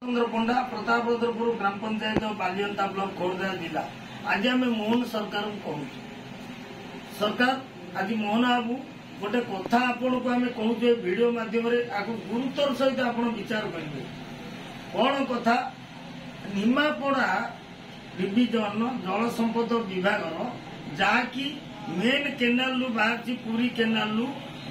चंद्र पंडा प्रतापरुद्रपुर ग्राम panchayat Balianta block Khordha जिला आज आम मोहन सरकार को कहूँ सरकार आज मोहन बाबू गोटे कथा आपण को आम कहूँ वीडियो माध्यम गुरुतर सहित आप विचार करेंगे कौन कथा निमापड़ा डिविजन जल संपद विभाग जहाँकि मेन केनाल बाहर पुरी केनाल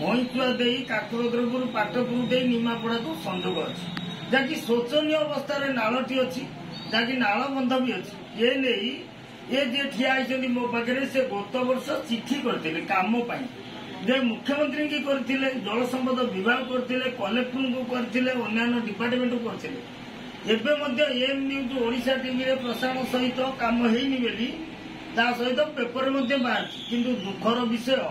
भईचुआ दे काकुरद्रपुर पाटपुर दे निमापड़ा को संजोग अच्छी जहाँकि शोचनीय अवस्था नालटी अच्छी जहाँकि नाल बंध भी अच्छी ये नहीं ये जे ठिया होती मो पाखे से गत वर्ष चिठी करते काम जे मुख्यमंत्री की करते जल संपद विभाग करते कलेक्टर को करते अन्य डिपार्टमेंट को करते एम न्यूज ओडिशा टीवी रे प्रसारण सहित काम होनी बोली सहित पेपर बाहर किंतु दुखर विषय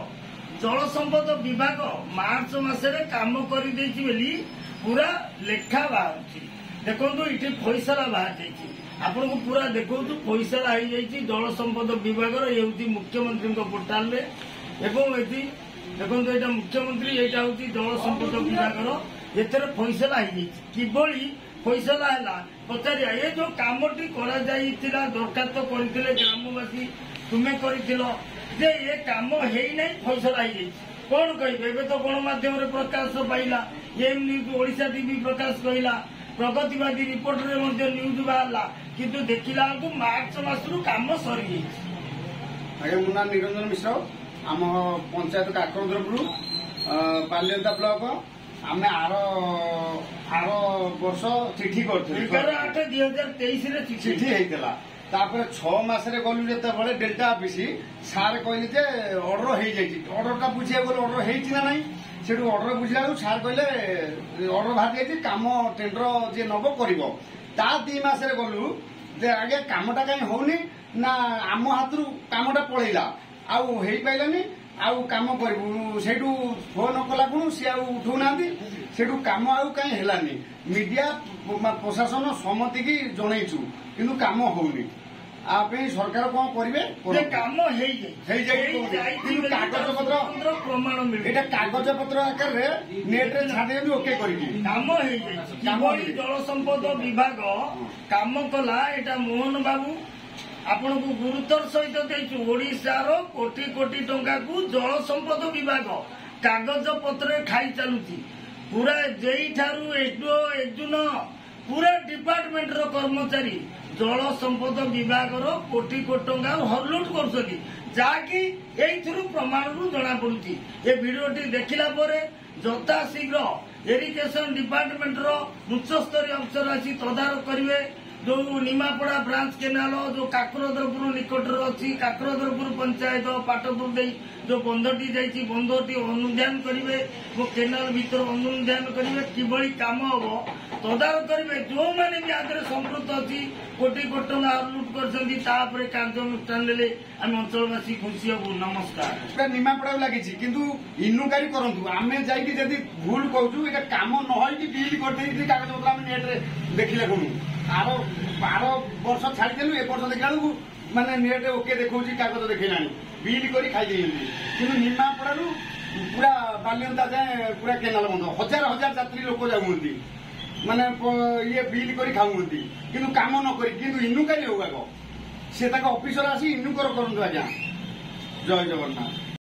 जल संपद विभाग मार्च मसरे काम कर पूरा लेखा बाहर देखो ये फैसला बाहर आपन को पूरा देखो फैसला हो जाए जल संपद विभाग ये मुख्यमंत्री पोर्टाल देखो ये मुख्यमंत्री यहाँ हूँ जल संपद विभाग एथर फैसला हो किभली फैसला है पचार ये जो कमटी दरखास्त करते ग्रामवासी तुम्हें कर ये कम है फैसला हो कौन कहे तो गणमाध्यम प्रकाश पाइला एम न्यूज ओडिशा टीवी प्रकाश कहला प्रगतिवादी रिपोर्ट रे न्यूज बाहरला किंतु देखिला को मार्च मासरू काम सरी आगे मो नाम निरंजन मिश्र आम पंचायत काकरद्रपुर बालियंता ब्लॉक आम आर वर्ष चिठी करते 11/8/2023 चिठी होता तापर 6 मासरे गलु जेते डेल्टा ऑफिस सार कहले जे ऑर्डर हो जाई ऑर्डर बुझिया गलो ऑर्डर हेछि ना नहीं सेठू ऑर्डर बुझिला सार कहले ऑर्डर बाहर जाई काम टेंडर जे नबो करिवो ता 2 मासरे गलु जे आगे कामटा काई होनी ना आम हाथरू कामटा पळैला आउ हेई पाइलानी आउ काम करू सेठू फोन कला गुण सी आउ उठू नांदी सेठू काम आउ काई हेलानी मीडिया प्रशासन सम्मति की जनईचु किंतु काम होनी सरकार कौन करेंगे काम कागज पत्र प्रमाण ये कागज पत्र आकार नेट रे छाड़े भी ओके काम जल संपद विभाग काम कला एटा मोहन बाबू आपण को गुरुतर सहित देचु ओडिशार कोटी कोटी टंका को जल संपद विभाग कागज पत्र खाई चलुची पूरा जेई ठारू एसडीओ एजुन पूरा डिपार्टमेंट रो कर्मचारी जल संपद विभाग कोटी कोटी टंका हरलुट कर जहाँकि प्रमाण रू जना पड़ी ये भिडियोटी देखला यथा शीघ्र इरिगेशन डिपार्टमेंट रो उच्च स्तरीय अफसर आसी तदारख करेंगे जो निमापड़ा ब्रांच केनाल जो काकुरद्रपुर निकट अच्छी काकुरद्रपुर पंचायत पाटपुर दे जो बंधटी जाइए बंधटी अनुधान करेंगे वो केनाल भीतर अनुधान करेंगे किभली काम हम तदारख करेंगे जो मैंने भी आगे संपृक्त अच्छी कोटी कोटी टंका लुट कर कार्यानुष्ठान ले आम अंचलवासी खुशी हबू। नमस्कार निमापड़ा लगी किंतु इनुकारी करूँ आम जाकि भूल कहूँ काम नई बिल कर कागज पत्र आम नेट देखिले कौन आर वर्ष छाड़देलु ए वर्ष देखा माने नेट ओके देखा कागज देखा बिल कर खाई कि निमापड़ा पूरा बालियंता जाए पूरा केनाल बंध हजार हजार यात्री लोक जाऊँगी माने ये बिल कर खाऊँ किंतु काम न कर इनुकारी होगा सी ऑफिसर आसी इनुकर करूँ आज्ञा जय जगन्नाथ।